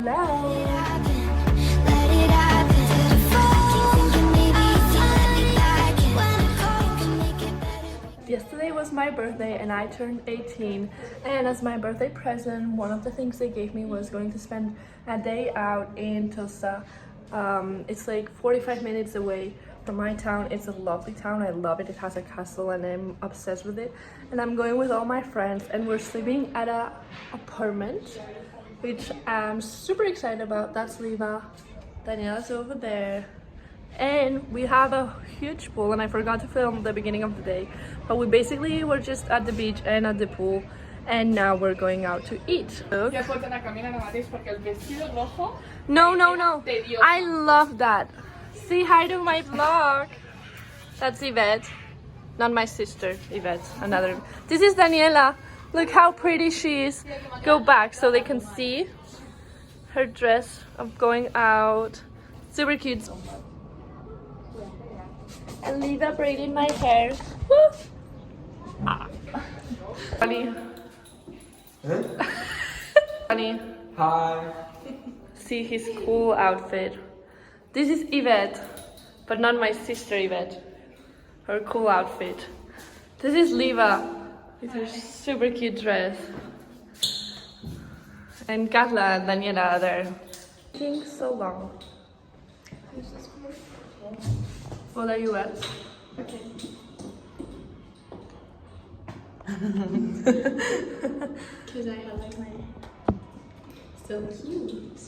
Hello. Yesterday was my birthday and I turned 18, and as my birthday present, one of the things they gave me was going to spend a day out in Tulsa. It's like 45 minutes away from my town. It's a lovely town. I love it. It has a castle and I'm obsessed with it. And I'm going with all my friends and we're sleeping at a apartment, which I'm super excited about. That's Liva. Daniela's over there. And we have a huge pool, and I forgot to film the beginning of the day, but we basically were just at the beach and at the pool, and now we're going out to eat. Look. No. I love that. Say hi to my vlog. That's Yvette. Not my sister, Yvette. Another. This is Daniela. Look how pretty she is. Go back so they can see her dress of going out. Super cute. And Lisa braiding my hair. Woo! Funny. Funny. Hi. See his cool outfit. This is Yvette, but not my sister Yvette. Her cool outfit. This is Liva with her super cute dress. And Carla and Daniela are there. Taking so long. What are you at? Okay. Because I have like my so cute.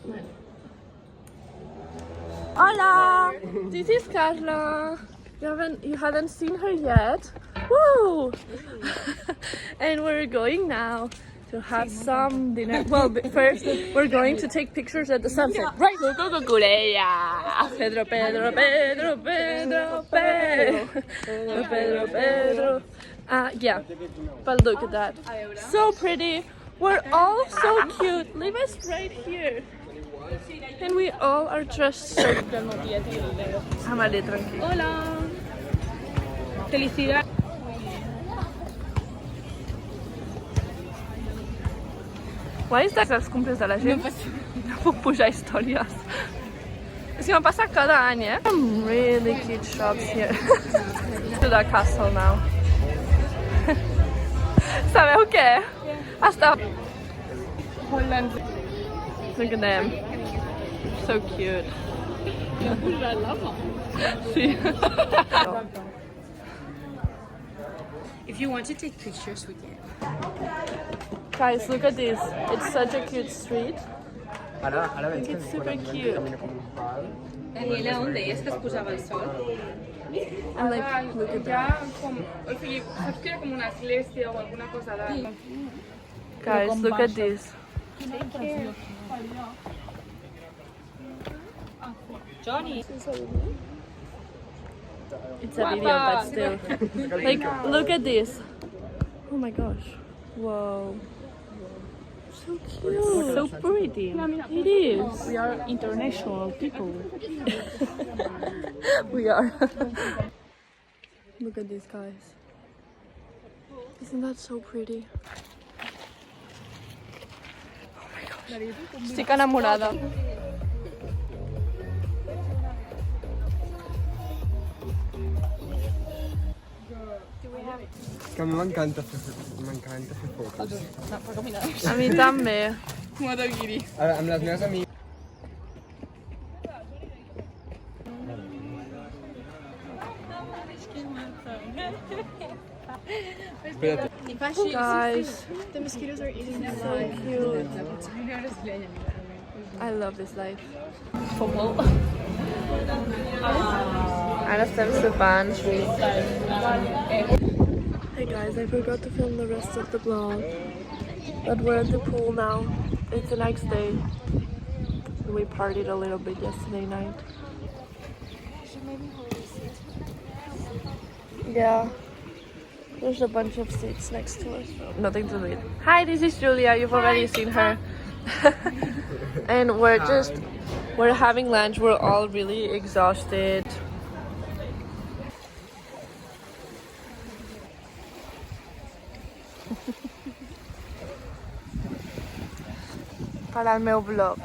What? Hola! This is Carla. You haven't seen her yet. Woo! And we're going now to have some dinner. Well, first we're going to take pictures at the sunset. Right? Pedro. Yeah, but look at that. So pretty. We're all so cute. Liva's right here. And we all are dressed so. Amale, tranquilo. Hola. Felicidades. Why is that els cumples de la gent? No puc pujar històries. És que me passa cada any, eh? Some really cute shops here. To the castle now. Sabeu què? Hasta... Look at them. So cute. Sí. If you want to take pictures, we can. Guys, look at this. It's such a cute street. Look, it's super cute. Daniela, on deies que es posava el sol? And like, look at that. O sigui, saps que era com una església o alguna cosa de... Guys, look at this. Johnny. It's a video, but still. Like, look at this. Oh my gosh. Whoa. So cute. So pretty. It is. We are international people. We are. Look at these guys. Isn't that so pretty? Oh my gosh. Estic enamorada. Que a mi m'encanta fer fotos. A mi també. Modo guiri. Amb les meves amigues. Espera't. Guys, The mosquitoes are eating so cute. I love this life. Football. Ara estem sopant. Hey guys, I forgot to film the rest of the vlog, but we're at the pool now. It's the next day. We partied a little bit yesterday night. Yeah, there's a bunch of seats next to us. Nothing to read. Hi, this is Julia. You've already seen her. And we're having lunch. We're all really exhausted. per al meu vlog.